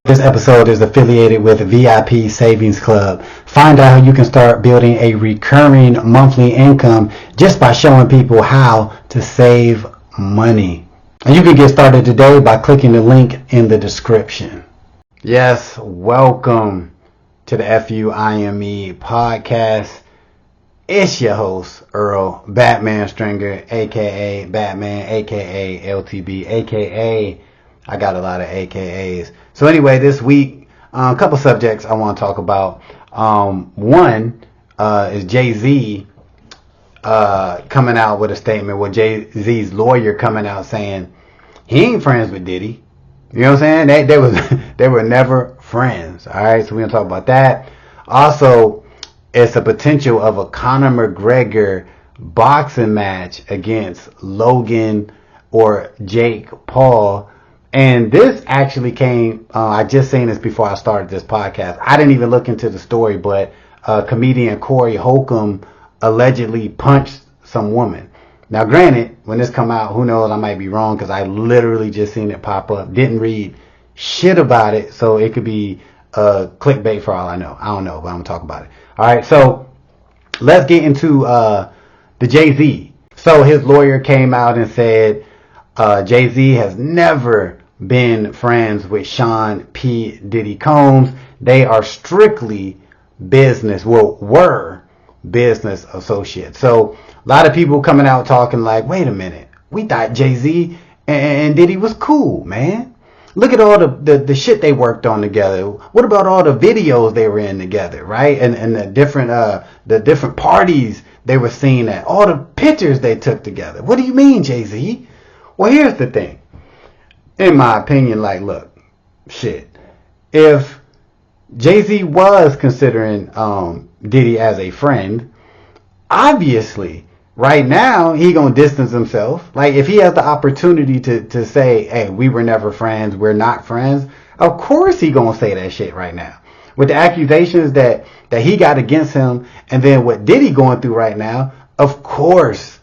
This episode is affiliated with VIP Savings Club. Find out how you can start building a recurring monthly income just by showing people how to save money. And you can get started today by clicking the link in the description. Yes, welcome to the F.U.I.M.E podcast. It's your host, Earl Batman Stringer, aka Batman, aka LTB, aka I got a lot of AKAs. So anyway, this week, a couple subjects I want to talk about. One is Jay-Z coming out with a statement with Jay-Z's lawyer coming out saying he ain't friends with Diddy. You know what I'm saying? They were never friends. All right, so we're going to talk about that. Also, it's a potential of a Conor McGregor boxing match against Logan or Jake Paul. And this actually came, I just seen this before I started this podcast. I didn't even look into the story, but comedian Corey Holcomb allegedly punched some woman. Now, granted, when this come out, who knows, I might be wrong because I literally just seen it pop up. Didn't read shit about it, so it could be clickbait for all I know. I don't know, but I'm going to talk about it. All right, so let's get into the Jay-Z. So his lawyer came out and said Jay-Z has never been friends with Sean P. Diddy Combs. They are strictly were business associates. So a lot of people coming out talking like, wait a minute, we thought Jay-Z and Diddy was cool, man. Look at all the shit they worked on together. What about all the videos they were in together, right? And the different parties they were seen at, all the pictures they took together. What do you mean, Jay-Z? Well, here's the thing. In my opinion, like, look, shit. If Jay-Z was considering Diddy as a friend, obviously, right now, he gonna distance himself. Like, if he has the opportunity to say, hey, we were never friends, we're not friends, of course he gonna say that shit right now. With the accusations that he got against him, and then what Diddy going through right now, of course,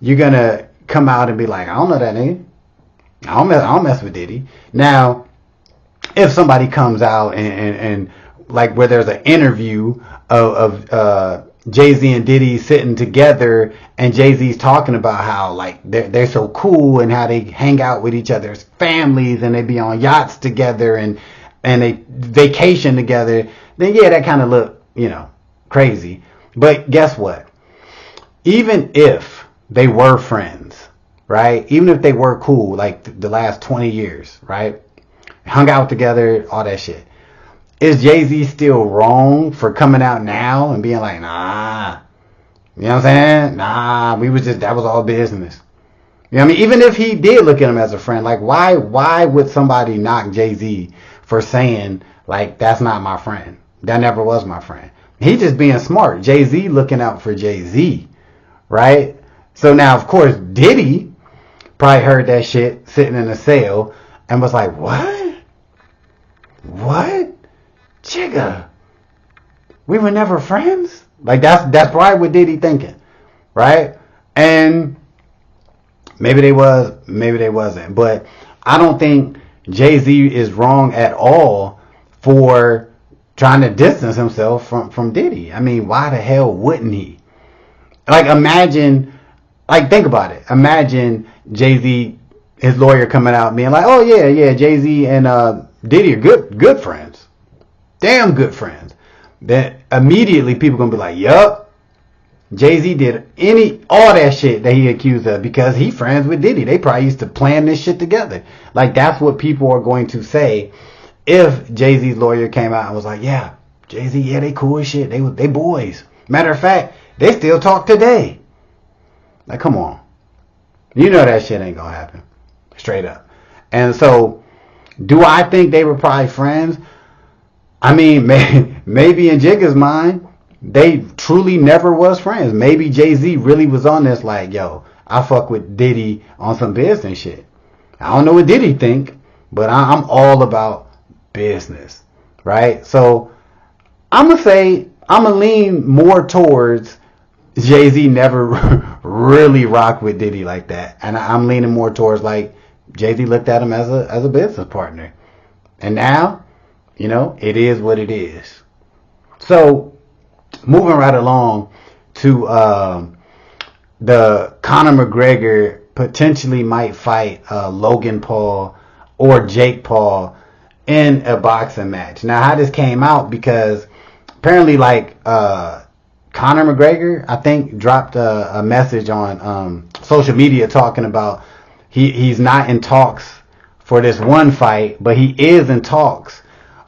you're gonna come out and be like, I don't know that nigga. I don't mess with Diddy. Now, if somebody comes out and like where there's an interview of Jay-Z and Diddy sitting together and Jay-Z's talking about how like they're so cool and how they hang out with each other's families and they be on yachts together and they vacation together, then yeah, that kind of look, crazy. But guess what? Even if they were friends, right? Even if they were cool, like the last 20 years, right? Hung out together, all that shit. Is Jay-Z still wrong for coming out now and being like, nah, you know what I'm saying? Nah, that was all business. You know what I mean? Even if he did look at him as a friend, like why would somebody knock Jay-Z for saying, like, that's not my friend? That never was my friend. He just being smart. Jay-Z looking out for Jay-Z, right? So now, of course, Diddy probably heard that shit sitting in a cell and was like, what? What? Jigga, we were never friends? Like, that's probably what Diddy thinking, right? And maybe they was, maybe they wasn't. But I don't think Jay-Z is wrong at all for trying to distance himself from Diddy. I mean, why the hell wouldn't he? Like, imagine, like, think about it. Imagine Jay-Z, his lawyer coming out being like, oh yeah, Jay-Z and Diddy are good friends. Damn good friends. Then immediately people gonna be like, yup, Jay-Z did all that shit that he accused of because he friends with Diddy. They probably used to plan this shit together. Like, that's what people are going to say if Jay-Z's lawyer came out and was like, yeah, Jay-Z, yeah, they cool as shit. They boys. Matter of fact, they still talk today. Like, come on. You know that shit ain't gonna happen. Straight up. And so, do I think they were probably friends? I mean, maybe in Jigga's mind, they truly never was friends. Maybe Jay-Z really was on this like, yo, I fuck with Diddy on some business shit. I don't know what Diddy think, but I'm all about business, right? So, I'm going to lean more towards Jay-Z never really rocked with Diddy like that. And I'm leaning more towards like Jay-Z looked at him as a business partner. And now, it is what it is. So, moving right along to the Conor McGregor potentially might fight Logan Paul or Jake Paul in a boxing match. Now, how this came out, because apparently, Conor McGregor, I think, dropped a message on social media talking about he's not in talks for this one fight, but he is in talks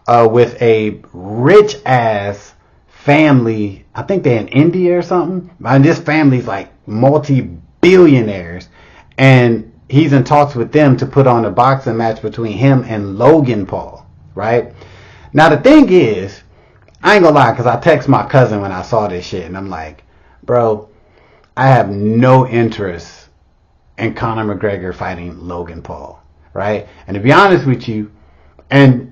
with a rich ass family. I think they're in India or something. And this family's like multi-billionaires, and he's in talks with them to put on a boxing match between him and Logan Paul, right? Now the thing is, I ain't gonna lie, because I text my cousin when I saw this shit, and I'm like, bro, I have no interest in Conor McGregor fighting Logan Paul, right? And to be honest with you, and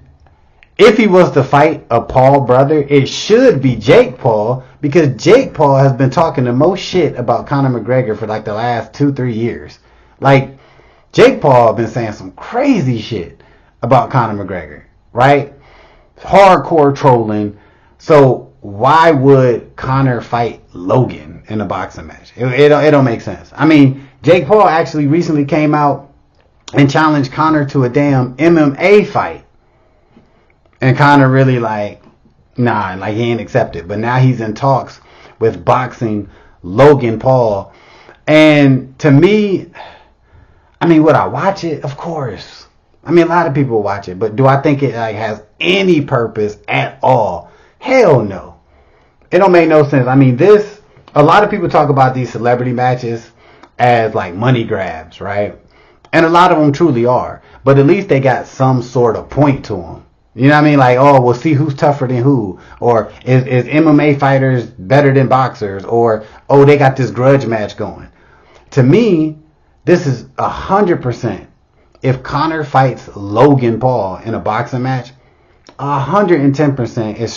if he was to fight a Paul brother, it should be Jake Paul, because Jake Paul has been talking the most shit about Conor McGregor for like the last 2-3 years. Like, Jake Paul been saying some crazy shit about Conor McGregor, right? Hardcore trolling. So why would Conor fight Logan in a boxing match? It don't make sense. I mean, Jake Paul actually recently came out and challenged Conor to a damn MMA fight. And Conor really he ain't accepted. But now he's in talks with boxing Logan Paul. And to me, I mean, would I watch it? Of course. I mean, a lot of people watch it. But do I think it has any purpose at all? Hell no. It don't make no sense. I mean, a lot of people talk about these celebrity matches as like money grabs, right? And a lot of them truly are. But at least they got some sort of point to them. You know what I mean? Like, oh, we'll see who's tougher than who. Or is MMA fighters better than boxers? Or, oh, they got this grudge match going. To me, this is 100%. If Conor fights Logan Paul in a boxing match, 110% is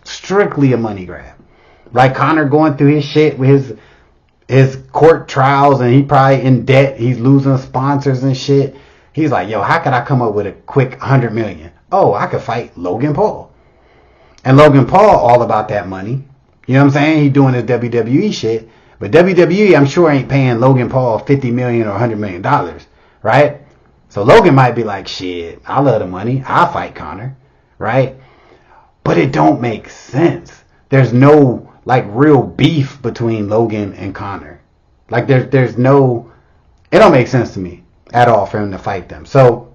strictly a money grab. Like Conor going through his shit with his court trials, and he probably in debt. He's losing sponsors and shit. He's like, yo, how could I come up with a quick 100 million? Oh, I could fight Logan Paul. And Logan Paul all about that money. You know what I'm saying? He doing his WWE shit. But WWE, I'm sure, ain't paying Logan Paul $50 million or $100 million, right? So Logan might be like, shit, I love the money. I'll fight Conor, right? But it don't make sense. There's no, real beef between Logan and Conor. There's no, it don't make sense to me at all for him to fight them. So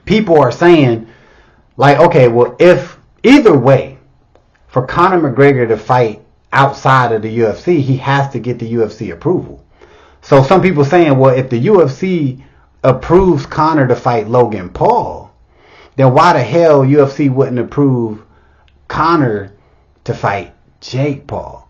people are saying, okay, well, if either way, for Conor McGregor to fight outside of the UFC, he has to get the UFC approval. So some people saying, well, if the UFC approves Conor to fight Logan Paul, then why the hell UFC wouldn't approve Conor to fight Jake Paul?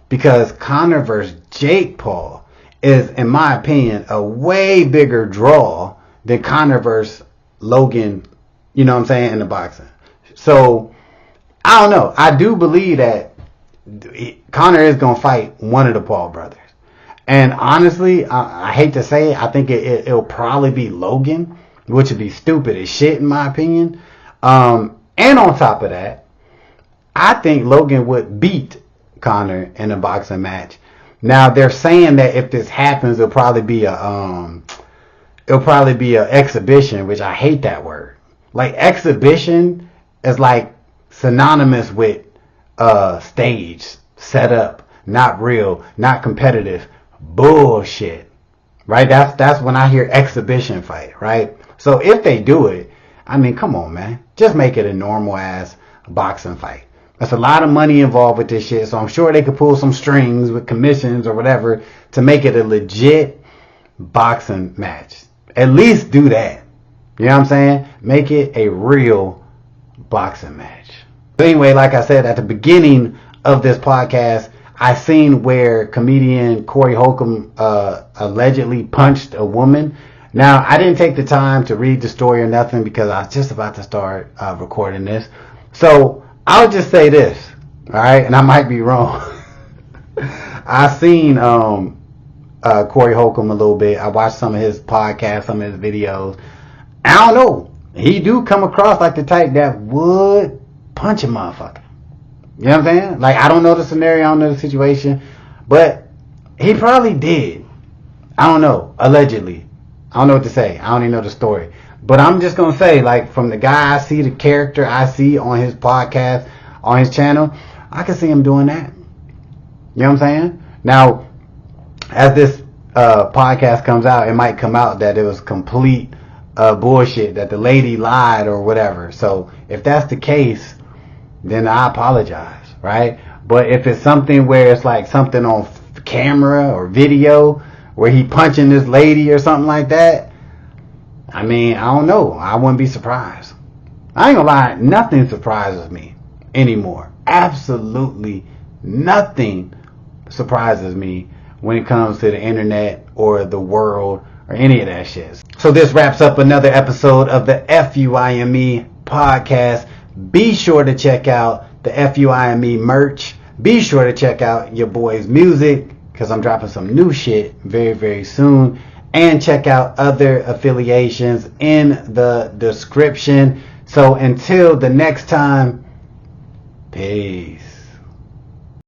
Because Conor versus Jake Paul is, in my opinion, a way bigger draw than Conor versus Logan, you know what I'm saying, in the boxing. So, I don't know. I do believe that Conor is going to fight one of the Paul brothers. And honestly, I hate to say it, I think it'll probably be Logan, which would be stupid as shit in my opinion. And on top of that, I think Logan would beat Conor in a boxing match. Now they're saying that if this happens, it'll probably be a exhibition, which I hate that word. Exhibition is synonymous with stage, set up, not real, not competitive, bullshit, right? That's when I hear exhibition fight, right? So if they do it, I mean, come on, man, just make it a normal ass boxing fight. There's a lot of money involved with this shit, so I'm sure they could pull some strings with commissions or whatever to make it a legit boxing match. At least do that. You know what I'm saying? Make it a real boxing match. But anyway, like I said at the beginning of this podcast, I seen where comedian Corey Holcomb allegedly punched a woman. Now, I didn't take the time to read the story or nothing because I was just about to start recording this. So I'll just say this, all right? And I might be wrong. I seen Corey Holcomb a little bit. I watched some of his podcasts, some of his videos. I don't know. he do come across like the type that would punch a motherfucker. You know what I'm saying? Like, I don't know the scenario, I don't know the situation, but he probably did. I don't know. Allegedly. I don't know what to say. I don't even know the story. But I'm just going to say, like, from the guy I see, the character I see on his podcast, on his channel, I can see him doing that. You know what I'm saying? Now, as this podcast comes out, it might come out that it was complete bullshit, that the lady lied or whatever. So if that's the case, then I apologize, right? But if it's something where it's like something on camera or video where he punching this lady or something like that, I mean, I don't know. I wouldn't be surprised. I ain't gonna lie, nothing surprises me anymore. Absolutely nothing surprises me when it comes to the internet or the world or any of that shit. So this wraps up another episode of the F.U.I.M.E. podcast. Be sure to check out the F.U.I.M.E. merch. Be sure to check out your boy's music, because I'm dropping some new shit very, very soon. And check out other affiliations in the description. So until the next time, peace.